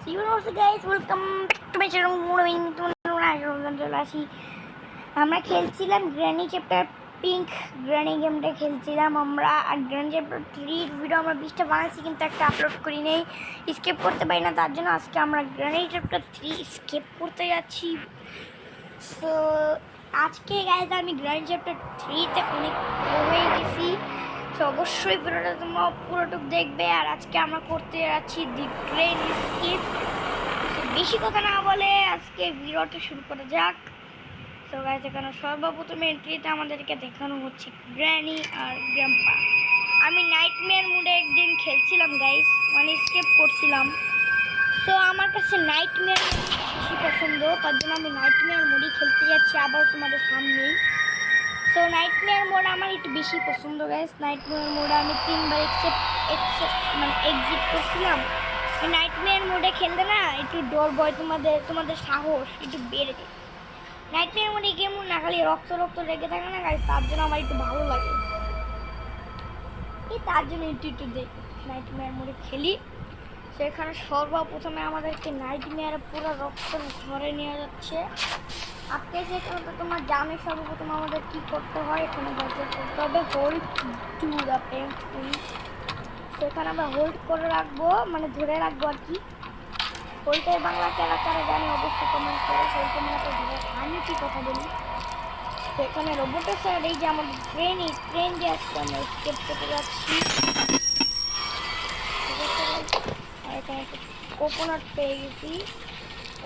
See you also guys, welcome to my channel. চলে আসি। আমরা খেলছিলাম গ্র্যানি চ্যাপ্টার পিঙ্ক গ্র্যানি গেমটা খেলছিলাম আমরা। আর গ্র্যানি চ্যাপ্টার 3 ভিডিও আমরা 20টা বানাইছি, কিন্তু একটা আপলোড করি নেই, স্কেপ করতে পারি না। তার জন্য আজকে আমরা গ্র্যানি চ্যাপ্টার 3 স্কেপ করতে যাচ্ছি। সো আজকে গাইজ আমি গ্র্যানি চ্যাপ্টার 3-তে অনেক হয়ে গেছি। তো অবশ্যই ভিডিওটা তোমরা পুরোটুক দেখবে। আর আজকে আমরা করতে যাচ্ছি দি গ্রেট স্কেপ। বেশি কথা না বলে আজকে ভিডিওটা শুরু করা যাক। তো গাইজ এখানে সর্বপ্রথমে এন্ট্রিতে আমাদেরকে দেখানো হচ্ছে গ্র্যানি আর গ্র্যাম্পা। আমি নাইটমেয়ার মুডে একদিন খেলছিলাম গাইজ, মানে স্কেপ করছিলাম। তো আমার কাছে নাইটমেয়ার বেশি পছন্দ, তার জন্য আমি নাইটমেয়ার মুডই খেলতে যাচ্ছি আবার তোমাদের সামনেই। সো নাইটমেয়ার মোড আমার একটু বেশি পছন্দ গাইস। নাইটমেয়ার মোডে আমি 3বার এক্সিট করছিলাম। নাইটমেয়ার মোডে খেলতে না একটু ডর ভয়, তোমাদের সাহস একটু বেড়ে যায়। নাইটমেয়ার মোডে কেমন না খালি রক্ত লেগে থাকে না গাইস, তার জন্য আমার একটু ভালো লাগে। তার জন্য একটু দেখি নাইটমেয়ার মোডে খেলি। সেখানে সর্বপ্রথমে আমাদেরকে নাইটমেয়ারে পুরো রক্ত ঘরে নিয়ে যাচ্ছে। আপনি সেখানে তো তোমার জানে সর্বপ্রথম আমাদের কী করতে হয়। এখানে করতে হবে hold to the pen tool. সেখানে আমরা হোল্ড করে রাখবো, মানে ধরে রাখবো আর কি। হোল্ডের বাংলা কারা জানে অবশ্যই কমেন্ট করে। হোল্ডের মানে ধরে আমি কি কথা বলি। সেখানে রোবটের স্যার এই যে আমাদের ট্রেন যে আজকে আমরা স্কেপ করতে যাচ্ছি। আর এখানে একটা কোকোনাট পেয়ে গেছি,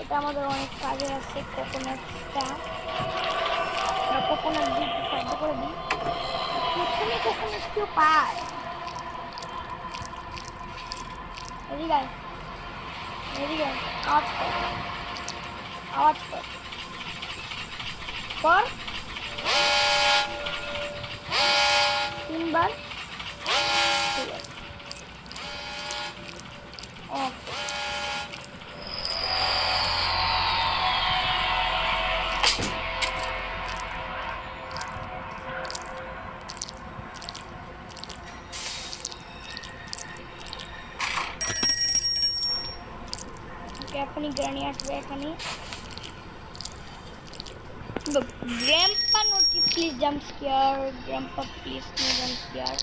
এটা আমাদের অনেক কাজে আছে। কোকোনাটটা কোকোনাট দিয়ে সাহায্য করে দিই। প্রথমে কোকোনাট কেউ পায় এদিকে আওয়াজ কর 3বার। ঠিক আছে, ওকে। এখনই গ্র্যানি আসবে। এখানে grampa naughty please jump scare, grampa please no jump scare.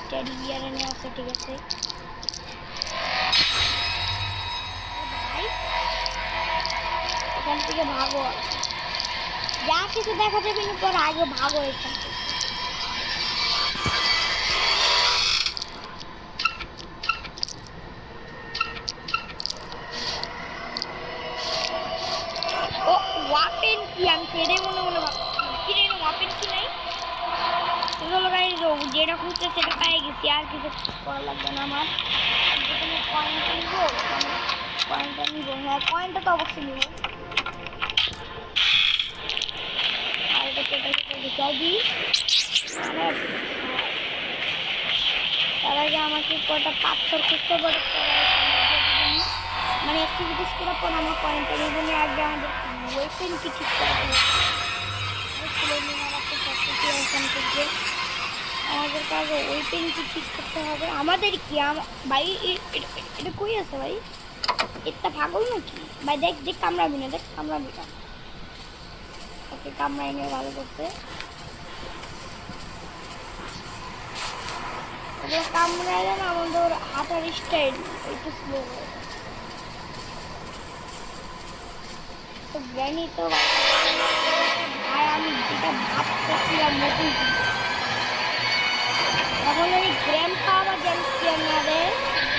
Teddy bear এনে আছে, ঠিক আছে। এখান থেকে ভাগো, যা কিছু দেখা যাবে পর আগে ভাগো এখান থেকে। ও ওয়াপেন কি, আমি ফেরে মনে ভাবছিলাম কি রে ওয়াপেন কি নাই। যেটা খুঁজছে সেটা পেয়ে গেছি, আর কিছু করা লাগবে না আমার। পয়েন্টটা নিবো, হ্যাঁ পয়েন্টটা তো অবশ্যই নিব। আর এটাকে ঢুকাই দিই। তার আগে আমাকে কটা পাথর খুঁজতে পারে, মানে অ্যাক্টিভিটিস করার পর আমার পয়েন্টটা নিব। আগে আমাদের ওয়েপেন কি ঠিক করা হবে। আমাদের কাছে ওয়েপেন কি ঠিক করতে হবে। আমাদের কি ভাই এটা কই আছে ভাই, এটা পাগল নাকি ভাই। দেখ কামড়াবি না, কামড়াবি না। ওকে কামড়াই নিয়ে ভালো করছে। কামড়াইলে না আমাদের হাঁটার স্টাইল একটু স্লো হয়। তো গ্র্যানি তো ভাই আমি যেটা ভাবতেছিলাম নতুন এখন আমি গ্র্যাম্পা বা জাম্প স্কেয়ার না রে।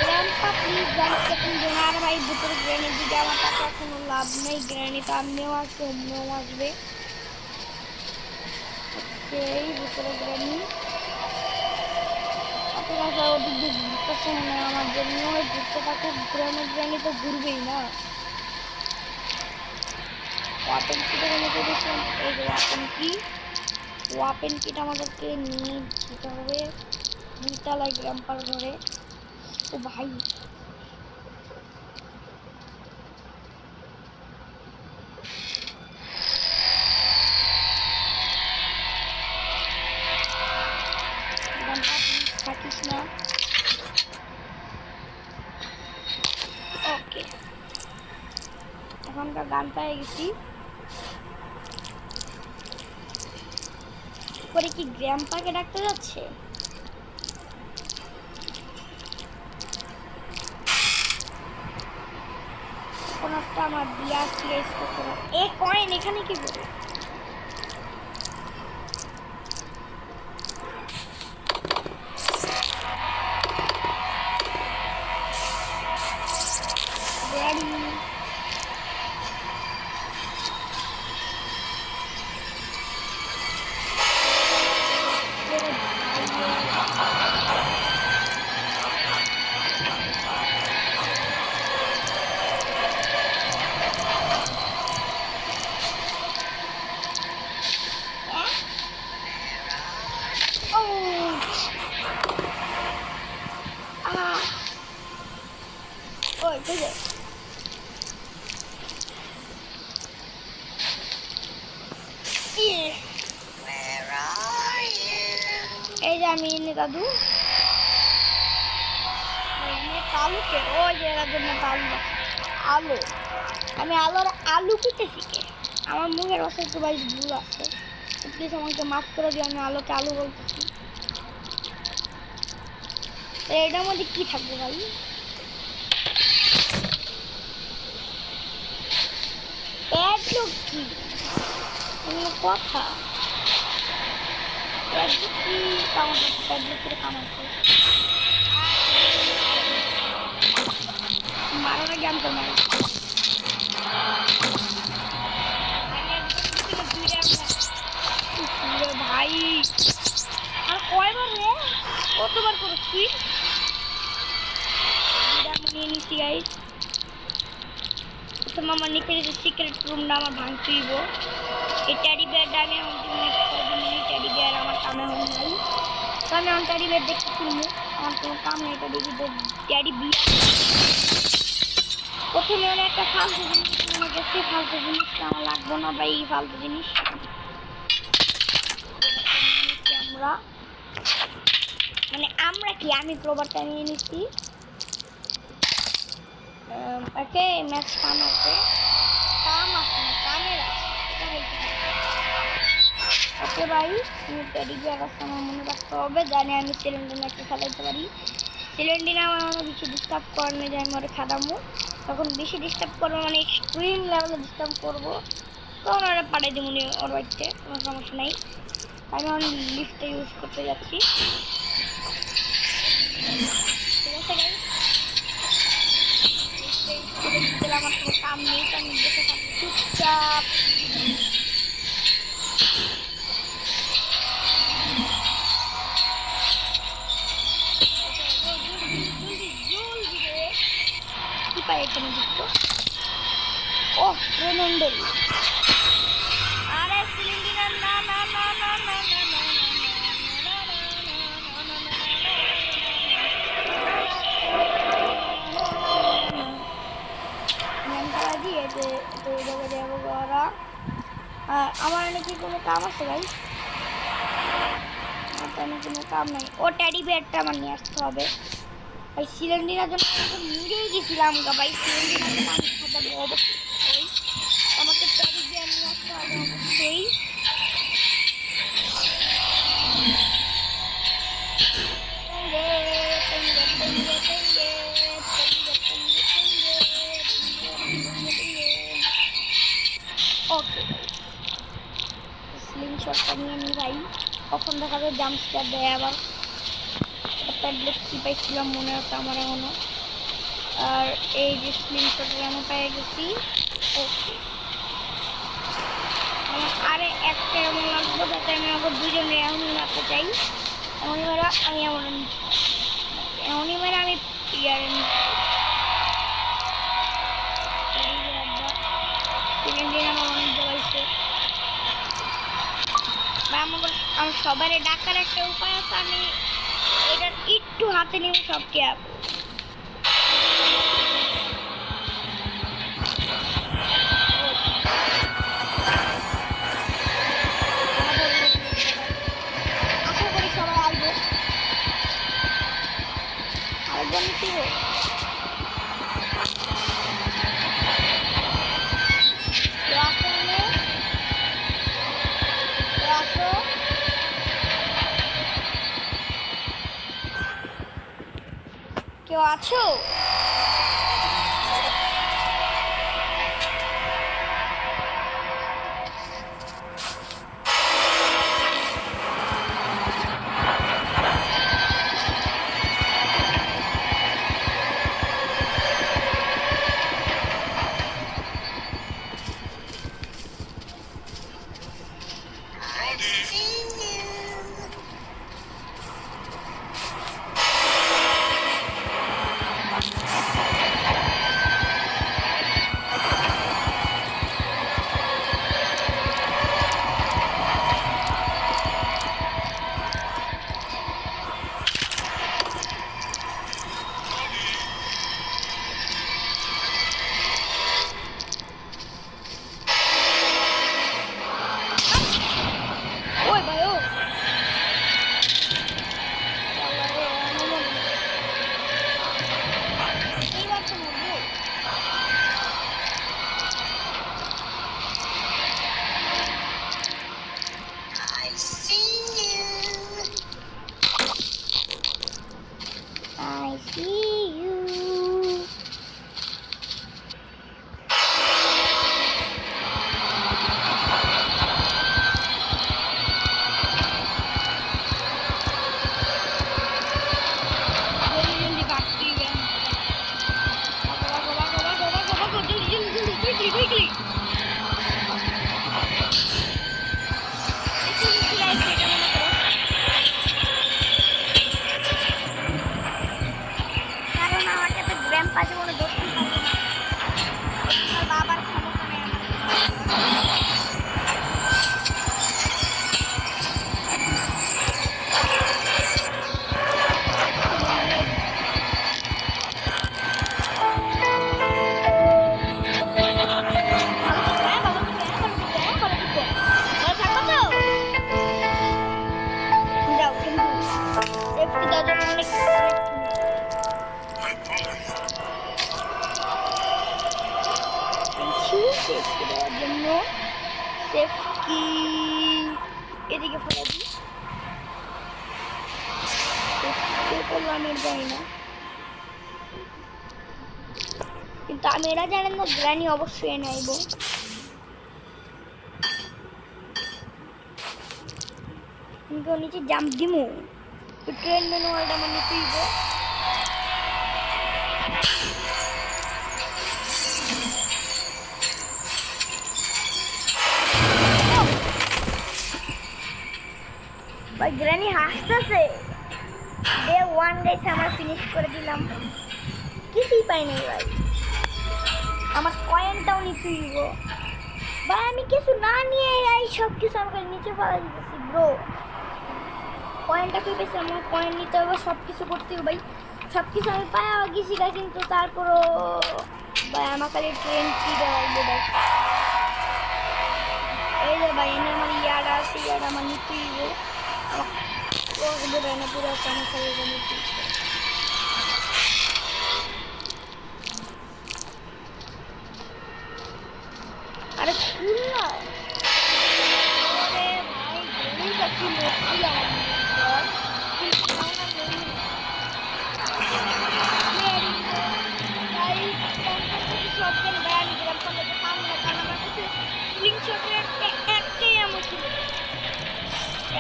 গ্র্যাম্পা প্লিজ জাম্প স্কেয়ার না। আর ভাই ভিতরে গ্র্যানির দিকে আমার টাকা কোনো লাভ নেই। গ্র্যানি তো আমিও আসবে, অন্যও আসবে। এই ভিতরে গ্র্যানি আপনারা ওদিক দিয়ে ঘুরতেছে মনে হয় আমার জন্য। ঘুরতে থাকুক, গ্র্যানি তো ঘুরবেই না। ওয়াপেন কিটা নিতে দিচ্ছিলাম, এই যে ওয়াপেন কিটা আমাদেরকে নিয়ে যেতে হবে 2তলায় গ্র্যাম্পার ঘরে। ও ভাই না। ওকে, এখনকার গান পেয়ে গেছি। পরে কি গ্র্যাম্পাকে ডাকতে যাচ্ছে? কোনটা আমার দিয়া সিএস কোন এ কয়েন এখানে কি করে? এই যে আমি এনে দাদু আলু কে ওই জায়গার জন্য আলু আলু আমি আলুর আলু কুটে শিখে আমার মুখের রসে একটু ভাই ভুল আছে, প্লিজ আমাকে মাফ করে দিও। আমি আলুকে আলু বলতেছি। এটার মধ্যে কি থাকবে ভাই? কি কথা কি কামাচ্ছে মারানো জ্ঞান তো মারে ভাই। আর কয়বার রে কতবার করিস তুই? নিয়ে নিচ্ছি গাইস। প্রথমে আমার নিচে যে সিক্রেট রুমটা আমার ভাঙতে দিব। এই টেডি বিয়ারটা আমি টেডি বিয়ার আমার কামে হয় নাই, তো আমি আমার টেডি বিয়ার দেখতে কিনবো। আমার কোনো কাম নেই টেডি বিয়ার। প্রথমে অনেক একটা ফালতু জিনিস আমার কাছে, ফালতু জিনিসটা আমার লাগবো না ভাই। এই ফালতু জিনিস আমরা মানে আমরা কি আমি প্রবারটা নিয়ে নিচ্ছি। ওকে ম্যাচ কাম আছে না কামের আছে। ওকে ভাই তুমি টেডি বিয়ার আছে আমার মনে রাখতে হবে। জানি আমি সিলিন্ডার একটা খেলাইতে পারি। সিলিন্ডার আমার অনেক বেশি ডিস্টার্ব করলে যে আমি ওরা খাদামো, তখন বেশি ডিস্টার্ব করবো মানে এক্সট্রিম লেভেলে ডিস্টার্ব করবো, তখন ওরা পাঠাই দেবো ওর বাড়িতে, কোনো সমস্যা নেই। আমি এখন লিফটটা ইউজ করতে যাচ্ছি। ঠিক আছে গাইস, আমার কোনো কাম নেই, তো আমি দেখে থাকি চুপচাপ। কি পাই এখানে দেখতো? ও রেনন্ডেল। আরে সিলিন্ডার না না না না না না না আমার নাকি কোনো কাম আছে ভাই? কোনো কাম নাই। ও টেডি বিয়ারটা আমার নিয়ে আসতে হবে ভাই। সিলিন্ডারের জন্য মিলেই গেছিলাম গা ভাই। সিলিন্ডারের জন্য আমি খাতাবো অবশ্যই। আমাকে টেডি বিয়ার নিয়ে আসতে হবে অবশ্যই। ওকে স্লিং শটটা নিয়ে নিই ভাই। কখন দেখা যায় জাম্পস্টার দেয় আবার। ট্যাবলেট কি পাইছিলাম মনে হচ্ছে আমার এখনো। আর এই যে স্লিং শটটা আমি পেয়ে গেছি। ওকে আরে একটা এমন লাগবো যাতে আমি আবার দুজনে এমনই রাখতে চাই। এমনই মেরা আমি এমনই মেরা আমি ইয়ার আমার সবার ডাকার একটা উপায় আছে। আমি এটা একটু হাতে নিব সব ক্যাব। আশা করি সবাই আসবে। কেউ আছো? ওই ভাই ও এইবার তো মরবো। I see you. जल्दी भागती है। भागो भागो भागो भागो भागो जल्दी जल्दी जल्दी क्विकली क्विकली। কারণ আমার কাছে গ্র্যান্ডপা জীবনে দোস্তি থাকে না। আমার বাবার ক্ষমতা নেই যাও কিন্তু সেফটি দেওয়ার জন্য অনেক সেফটি দেওয়ার জন্য সেফটি এদিকে ফেলে দিই। আমি জানি না, কিন্তু আমি এরা জানেন না গ্রানি অবশ্যই এনে আইব। কিন্তু নিচে জাম্প দিমু ট্রেন ম্যানুয়ালটা আমার নিতে হইব। ভাই গ্রানি হাসতেছে। ডে 1 গাইস আমরা ফিনিশ করে দিলাম, কিছুই পাই নাই ভাই। আমার কয়েনটাও নিতে হইব ভাই। আমি কিছু না নিয়ে এই সব কিছু আমাকে নিচে ফেলা দিতেছি ব্রো। কয়েনটা কই পেয়েছি? আমার কয়েন নিতে হবে, সব কিছু করতে হবে ভাই। সব কিছু আমি পাওয়া গেছি গা, কিন্তু তারপরও ভাই আমার খালি ট্রেন কি দেওয়া দেখ। এই যে ভাই এনে আমার ইয়ার আছে, ইয়ার আমার নিতে হইব। পুরো আমার খালি নিতে আরে খুলনা ভাই গরিব কাছে মরছিলাম।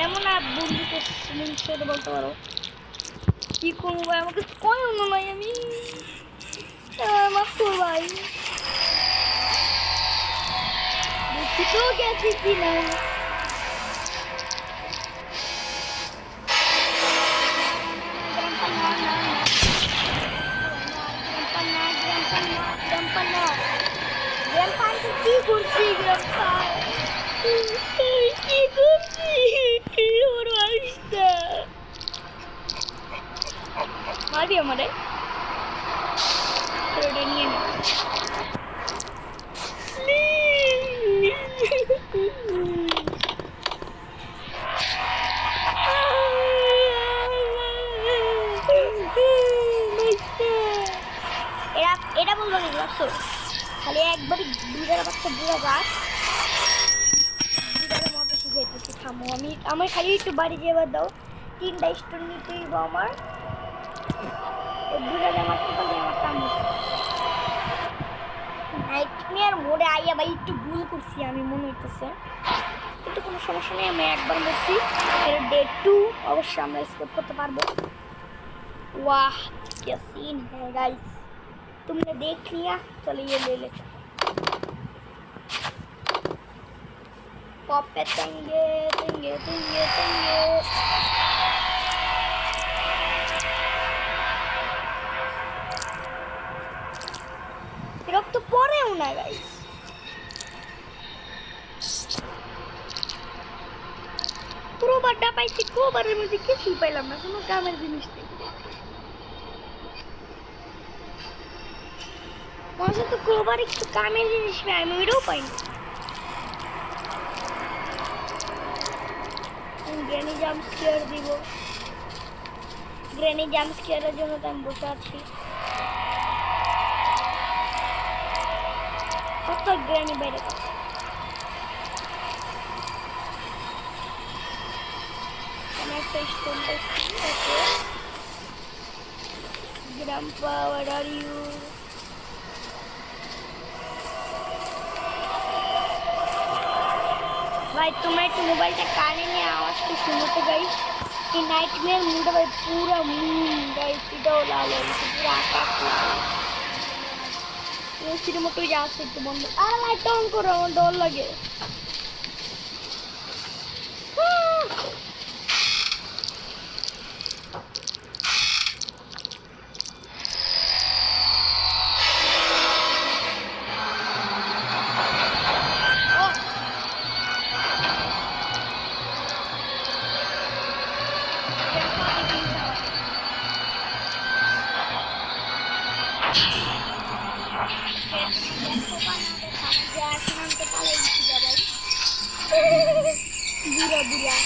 এমন আর বন্ধুকে স্লিংশট বলতে পারো। কি করবো ভাই, আমাকে কয় অন্য নয়। আমি মাস্টার ভাই দুঃখিত গেছি কিনা। কি করছি কি করছি মারবি আমারে ওটা নিয়ে নে। এটা বলবো না বুঝছো, খালি একবারই দুইটার বাচ্চা বুড়া গাছ দুইটার মতো শিখাইতেছি। থামো, আমার খালি একটু বাড়ি যাবার দাও। 3টা স্টোন নিতে হইব আমার। দুটাতে মারতে পারলে আমার কাম নাইটমেয়ার মোডে আইয়া ভাই একটু ভুল করছি আমি মনে হইতেছে, কিন্তু কোনো সমস্যা নেই। আমি একবার বলছি এর ডে 2 অবশ্যই আমরা স্কোর করতে পারবো। वाह क्या सीन है गाइस, तुमने देख लिया, चलो ये ले लेते पॉप पे तेंगे तेंगे तेंगे तेंगे। तो पड़े ना गाइस, পুরো বাড্ডা পাইছি, কোবারের মধ্যে কিছুই পাইলাম না, কোনো কামের জিনিস নেই। মনে তো কোবার একটু কামের জিনিস নেই, আমি ওইটাও পাইনি। গ্রেনি জাম্প স্কেয়ার দিব, গ্রেনি জাম্প স্কেয়ারের জন্য তো আমি বসে আছি। কত গ্রেনি বাইরে কত একটা স্টোন পাইছি। ওকে গ্রাম্পা, হোয়াট আর ইউ? भाई तुम्हें एक मोबाइल का काने में आवाज तो सुनो तो गाइस, ये नाइटमेयर मूड भाई पूरा मून गाइस इधर लाल है, पूरा आकाश ये सिर्फ मोटो जा सकते बंद। अरे लाइट ऑन करो, डर लगे। बुरा बुरा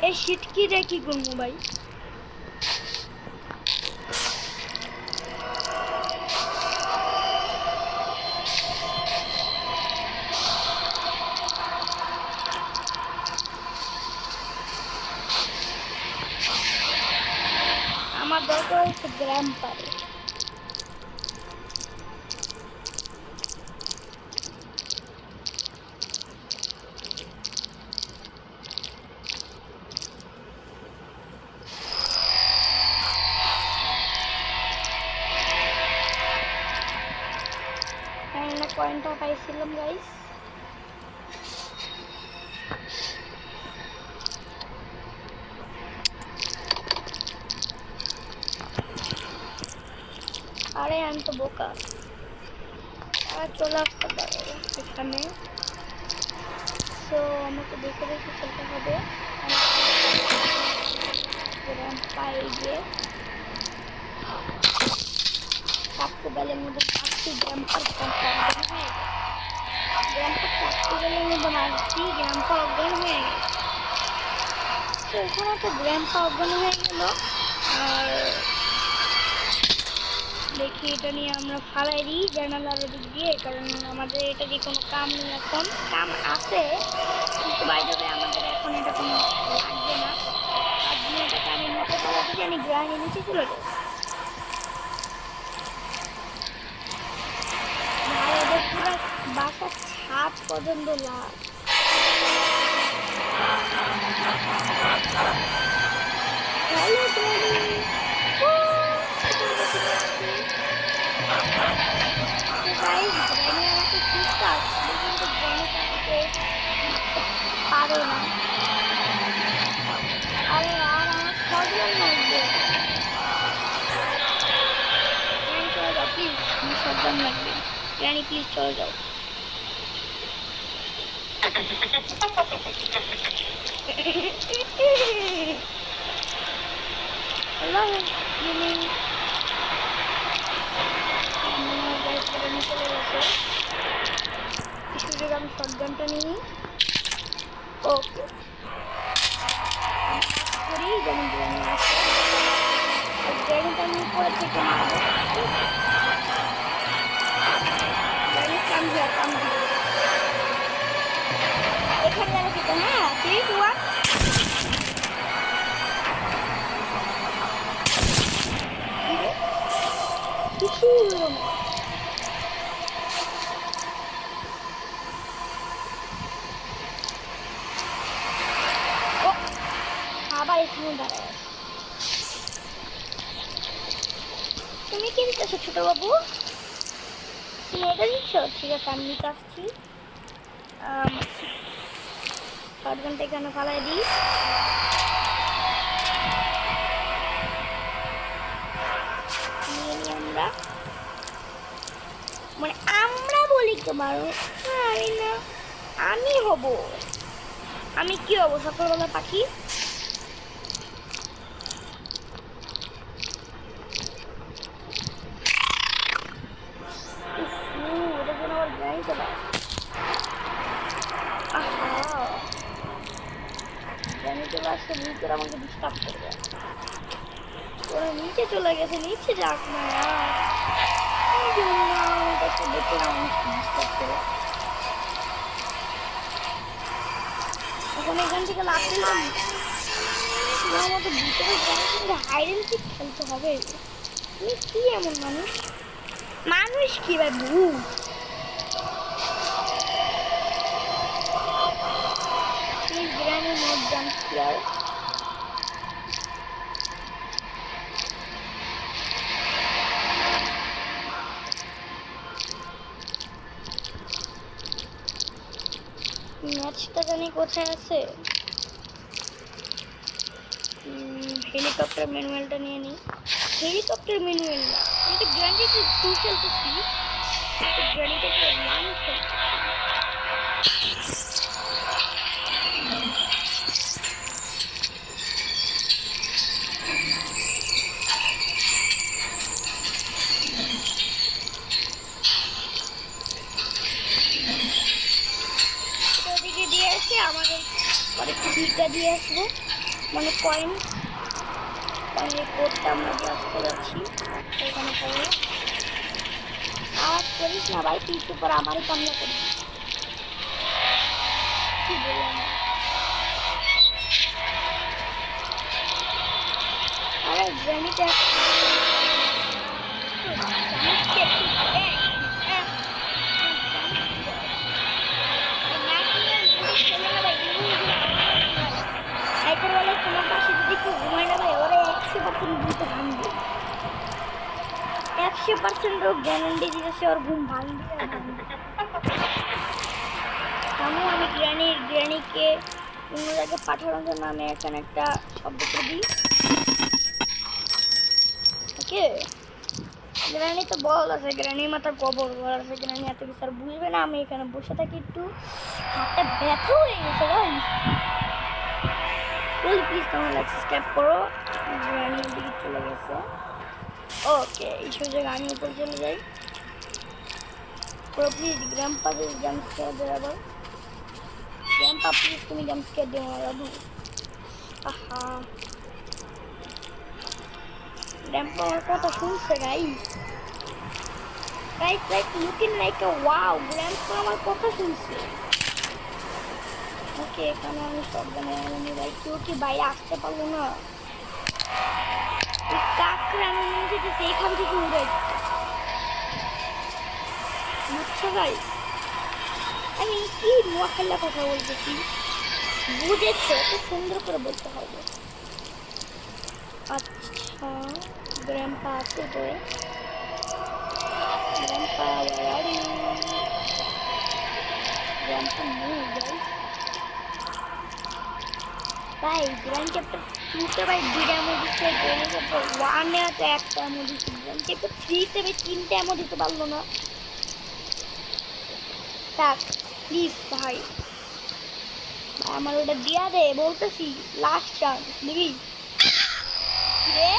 এই শিটকি রে কি করবো ভাই? আমার দরকার হচ্ছে গ্র্যাম্পার। পয়েন্টটা পাইছিলাম গাইস, আরে আমি তো বোকা। আর চলে আসতে পারে এখানে, তো আমাকে দেখে দেখে চলতে হবে। পাই গিয়ে চাকু বেলের মধ্যে মারছি, গ্রাম্পার চাকু বেলের মধ্যে মারছি, গ্রাম্পার অজ্ঞান হয়ে গেল। তো এখানে তো গ্রাম্পা অজ্ঞান হয়ে গেল। আর দেখি এটা নিয়ে আমরা ফালাই দিই জানালার দিক দিয়ে, কারণ আমাদের এটা দিয়ে কোনো কাম নেই এখন। কাম আছে কিন্তু বাইরে আমাদের এখন এটা কোনো লাগবে না। আর দিয়ে এটাকে আমি নিতে পারবো, আমি গ্রাইন্ডে নিচে চলে যাবো। পুরো বাসার ছাদ পর্যন্ত লাভ। হ্যালো পারে না। আরে আর আমার প্রবলেম লাগবে, চলে যাও প্লিজ, আমার সাবধান লাগবে। রানী প্লিজ চলে যাও। হ্যালো চলে গেছে। আমি থেকে মারবো। এখানে যেন খেতে, হ্যাঁ 3 2 1 কিছুই হলো না। ও আবার এখানে দাঁড়ায়। তুমি কি দিতেছো ছোট বাবু? তুমি এটা দিচ্ছ? ঠিক আছে আমি নিতে আসছি। শটগানটা এখানে ফালাই দিই। নিয়ে নিই আমরা, মানে আমরা বলি তো মানুষ, আমি না, আমি হব, আমি কি হবো সকালবেলা পাখি? ওটা যেন আবার গাড়ি চলে আসে। গাড়ি চলে আসছে, নিচে আমাকে ডিস্টার্ব করবে। ওরা নিচে চলে গেছে, নিচে যাক না দেখে আমাকে ডিস্টার্ব করে। এখন এখান থেকে লাভ দিলাম মতো ভিতরে হাইড এন্ড সিক খেলতে হবে। তুমি কি এমন মানুষ, মানুষ কি ভাই ভূত? Granny note jump player. ম্যাচটা জানি কোথায় আছে। হেলিকপ্টার ম্যানুয়ালটা নিয়ে নিই। হেলিকপ্টার ম্যানুয়াল না, আমি তো গ্র্যান্ডিতে 2 খেলতেছি, গ্র্যান্ডিতে 1 খেলতেছি। ওদিকে দিয়ে আসি, আমাদের পরে ফিটা দিয়ে আসবো, মানে পয়েন্ট কোডটা আমরা দিয়ে আসতে যাচ্ছি এখানে পড়ে। আওয়াজ করিস না ভাই, পিঠ উপর আমারই কামলা করি। কি বললাম, আরে গ্রানিটা তোমার পাশে যদি কেউ ঘুমায় না ভাই, ওরা 100% ঘুমতে ভাঙবে, 100% গ্যারান্টি দিতেছে ওর ঘুম ভাঙবে। আমি গ্রানিকে অন্য জায়গায় পাঠানোর জন্য আমি এখানে একটা শব্দ করে দিই। ওকে, গ্রানি তো বল আছে, গ্রানির মাথার কবর বল আছে, গ্রানি এত কিছু আর বুঝবে না। আমি এখানে বসে থাকি, একটু হাতটা ব্যথা হয়ে গেছে গাইস। প্লিজ তোমরা লাইক সাবস্ক্রাইব করো। গ্রানির দিকে চলে গেছে। ওকে, এই সুযোগে আমি উপরে চলে যাই। প্লিজ গ্র্যান্ডপা যদি জাম্প স্কেয়ার দেয় আবার। গ্র্যান্ডপা প্লিজ তুমি জাম্প স্কেয়ার দিও না দাদু। আহা, গ্র্যান্ডপা আমার কথা শুনছে গাইস। লাইক লুকিং লাইক আ ওয়াও, গ্র্যান্ডপা আমার কথা শুনছে। ওকে, এখানে আমি সব জানি ভাই, কেউ কি বাইরে আসতে পারবো না? কাকরা আমি মনে যেতেছে এখান থেকে উড়ে বুঝছো গাইস, আমি কি নোয়াখালীর কথা বলতেছি, বুঝেছো? এত সুন্দর করে বলতে হবে। আচ্ছা, গ্র্যান্ডপা আছে তো, গ্র্যান্ডপা বাড়ি, গ্র্যান্ডপা নেই গাইস। ভাই গ্র্যান্ড চ্যাপ্টার 2 ভাই 2টা এমন দিচ্ছে, গ্র্যান্ড চ্যাপ্টার 1 এ তো একটা এমন দিচ্ছে, গ্র্যান্ড চ্যাপ্টার 3 ভাই 3টা এমন দিতে পারলো না। থাক প্লিজ ভাই, আমার ওটা দিয়া দে বলতেছি, লাস্ট চান্স দিবি রে।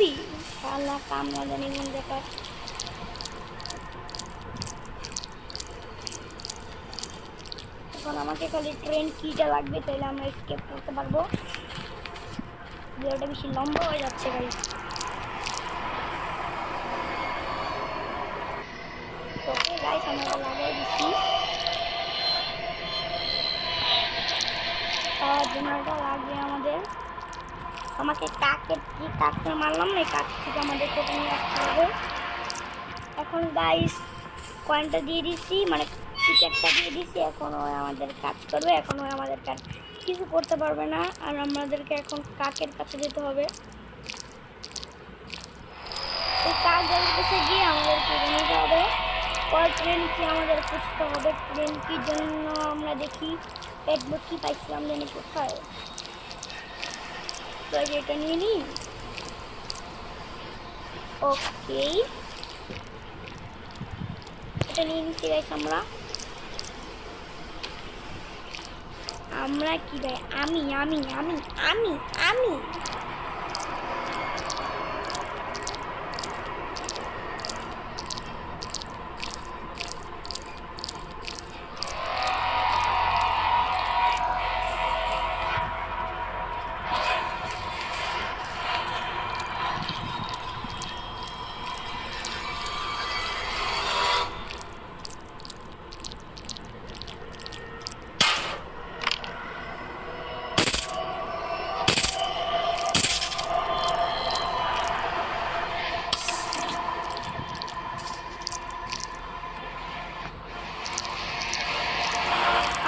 দিছি শালা কাম না জানি মন দেখা। এখন আমাকে খালি ট্রেন কিটা লাগবে, তাহলে আমরা স্কেপ করতে পারবো। ভিডিওটা বেশি লম্বা হয়ে যাচ্ছে গাইস। ওকে গাইস, আমরা লাগাই দিচ্ছি। তার জন্য এটা লাগবে আমাদের। আমাকে কাককে মারলাম না, কাক থেকে আমাদের কোটে নিয়ে আসতে হবে। এখন গাইস কয়েনটা দিয়ে দিচ্ছি, মানে টিকেটটা দিয়ে দিচ্ছি। এখন ওই আমাদের কাজ করবে, এখন ওই আমাদের কাজ কিছু করতে পারবে না। আর আমাদেরকে এখন কাকের কাছে যেতে হবে। ওই কাকের কাছে গিয়ে আমাদেরকে নিতে হবে। পর ট্রেন কি আমাদের খুঁজতে হবে। ট্রেন কি জন্য আমরা দেখি পেটবুক কি পাইছিলাম জানি কোথায়। তো এটা নিয়ে নিই। ওকে, এটা নিয়ে নিচ্ছি গাইস আমরা। আমরা কি ভাই, আমি আমি আমি আমি আমি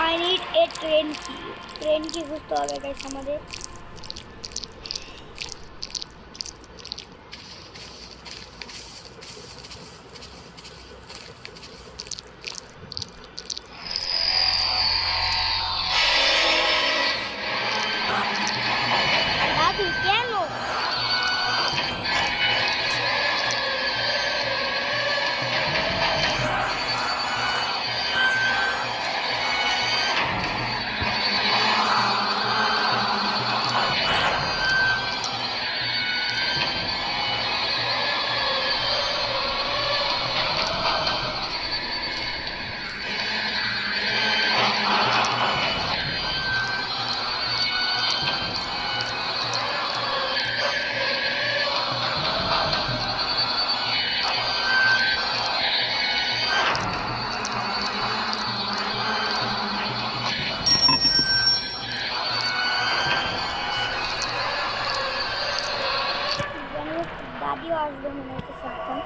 I need a train key. Train কি খুঁজতে হবে গাইস আমাদের। দাদু কেন? দাদিও আসবে মনে হচ্ছে এখন।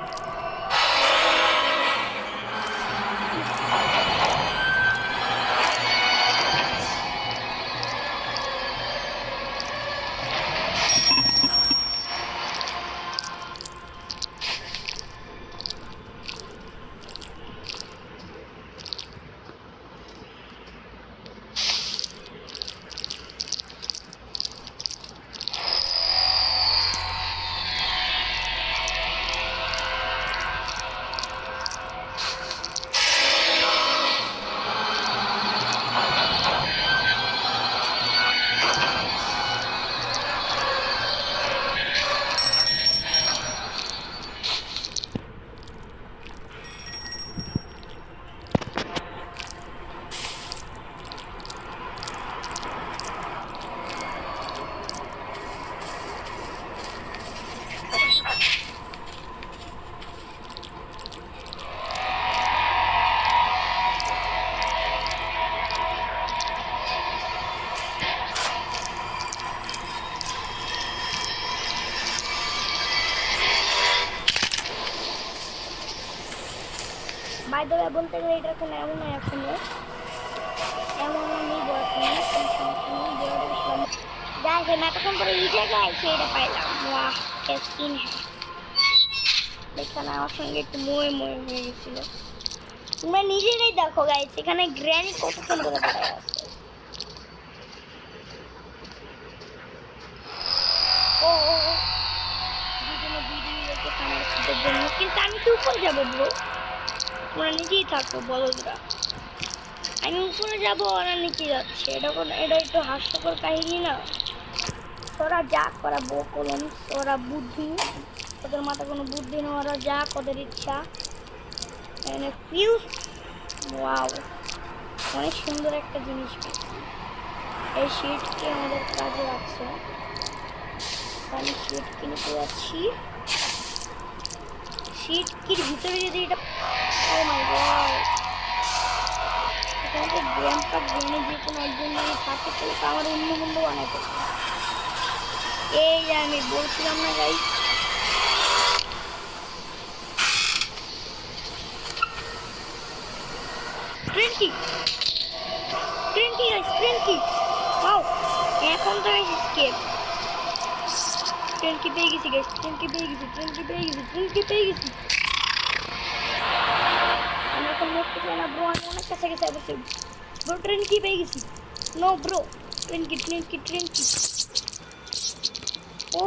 বাই দ্য ওয়ে বলতে গেলে এটা কোনো এমন নয়, এখনো এমন নিব এখন। যাই হোক এতক্ষণ পরে এই জায়গায় এসে এটা পাইলাম। ওয়াহ স্কিন দেখে না আমার সঙ্গে একটু মোয়ে মোয়ে হয়ে গেছিল। তোমরা নিজেরাই দেখো গাইস, এখানে গ্র্যানি কত সুন্দর দাঁড়ায় আছে। ও দুজনে ভিডিও রেখে আমার জন্য, কিন্তু আমি তো উপরে যাবো ব্রো। তোমরা নিচেই থাকো বলদরা। আমি উপরে যাবো, ওরা নিচে যাচ্ছে। এটা একটু হাস্যকর কাহিনী না? ওরা যা করা বকলম, ওরা বুদ্ধি, ওদের মাথায় কোনো বুদ্ধি নেই, ওরা যা ওদের ইচ্ছা। এখানে ফিউজ, ওয়াও অনেক সুন্দর একটা জিনিস পেয়েছি। এই শিটকে আমাদের কাজে লাগছে, আমি শিট কিনতে যাচ্ছি। শিটকির ভিতরে যদি এটা, ও মাই গড, এখানে গ্র্যান্ডপা গ্রেনে যে কোনো একজন যদি থাকে তাহলে তো আমার অন্য বন্ধু বানাইতে। এই যে আমি বলছিলাম না গাইস, ট্রেনকি ট্রেনকি গাইস, ট্রেনকি, ওয়াও এখন তো আমি স্কেপ ট্রেনকি পেয়ে গেছি গাইস, ট্রেনকি পেয়ে গেছি, ট্রেনকি পেয়ে গেছি, ট্রেনকি পেয়ে গেছি। আমি এখন মরতে চাই না ব্রো, আমি অনেক কাছাকাছি আসছি ব্রো, ট্রেনকি পেয়ে গেছি। নো ব্রো, ট্রেনকি ট্রেনকি ট্রেনকি, ও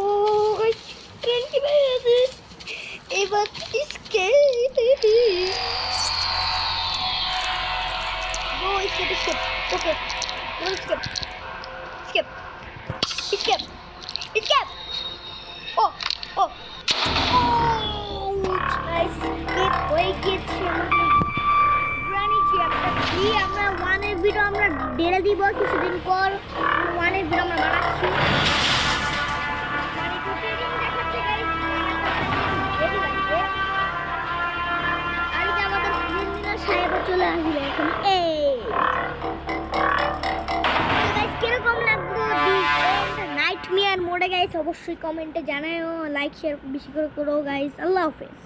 গাইস ট্রেনকি পেয়ে গেছি। এবার escape bro, escape escape, okay bro, escape escape escape escape, oh oh guys escape হয়ে গেছে আমাদের গ্রানি চ্যাপ্টার 3। আমরা 1 এর ভিডিও আমরা ঢেলে দিব কিছুদিন পর, 1 এর ভিডিও আমরা বানাচ্ছি। মানে ট্রেনিং দেখাচ্ছে গাইস, রেডি লাগবে। আর এটা আমাদের দিনের সাহেব চলে আসবে এখন। এই গাইস কিরকম লাগলো নাইটমেয়ার মোডে গাইস, অবশ্যই কমেন্টে জানাও, লাইক শেয়ার বেশি করে করো গাইস। আল্লাহ হাফেজ।